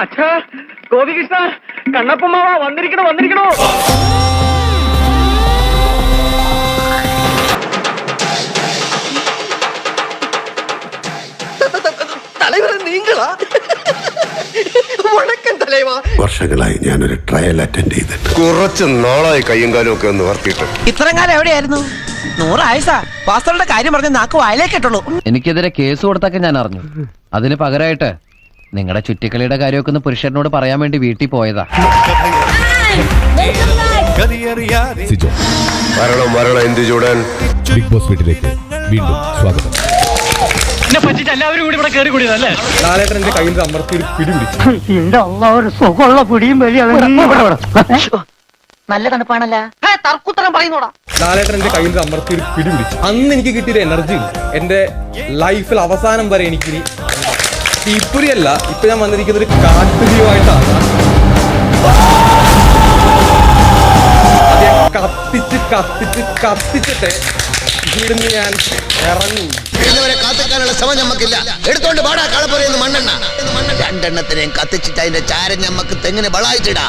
അച്ഛാ ഗോപികൃഷ്ണ കണ്ണപ്പമാവ വന്നിരിക്കണോ വന്നിരിക്കണോ. വർഷങ്ങളായി ഞാനൊരു ട്രയൽ അറ്റൻഡ് ചെയ്തിട്ട് കുറച്ച് നാളായി കയ്യും കാലും ഒക്കെ ഒന്ന് വർത്തിയിട്ട്. ഇത്രയും കാലം എവിടെയായിരുന്നു? 100 ആയുസാ. പാസ്റ്ററുടെ കാര്യം പറഞ്ഞ് നാക്ക് വായിലേക്കിട്ടുള്ളൂ. എനിക്കെതിരെ കേസ് കൊടുത്തൊക്കെ ഞാൻ അറിഞ്ഞു. അതിന് പകരമായിട്ട് നിങ്ങളുടെ ചുറ്റിക്കളിയുടെ കാര്യമൊക്കെ ഒന്ന് പുരുഷനോട് പറയാൻ വേണ്ടി വീട്ടിൽ പോയതാ. മരണം എന്ത് ചൂടാൻ. ബിഗ് ബോസ് വീട്ടിലേക്ക് വീണ്ടും സ്വാഗതം. എന്നെ പറ്റിച്ച് എല്ലാവരും കൂടി ഇവിടെ കയറി കൂടിയതല്ലേ? ലാലേട്ടന്റെ കയ്യിൽ അമർത്തി ഒരു പിടി പിടിച്ചു. നല്ല തണുപ്പാണല്ലോ. തർക്കുത്തരം പറയുന്നോടാ. ലാലേട്ടന്റെ കയ്യിൽ അമർത്തി ഒരു പിടി പിടിച്ചു. അന്ന് എനിക്ക് കിട്ടിയൊരു എനർജി എന്റെ ലൈഫിൽ അവസാനം വരെ എനിക്ക് തീപ്പൊരിയല്ല. ഇപ്പൊ ഞാൻ വന്നിരിക്കുന്ന ഒരു കാട്ടുജീവായിട്ടാണ്. കത്തിച്ച് കത്തിച്ച് കത്തിച്ചിട്ട് ഇവിടുന്ന് ഞാൻ ഇറങ്ങി. കാത്തിക്കാനുള്ള ശ്രമം ഞമ്മക്കില്ല. എടുത്തോണ്ട് പാടാ കളപ്പുരയെന്ന് മണ്ണെണ്ണ. രണ്ടെണ്ണത്തിനെയും കത്തിച്ചിട്ട് അതിന്റെ ചാരം ഞമ്മക്ക് തെങ്ങിന് വളായിട്ടിടാ.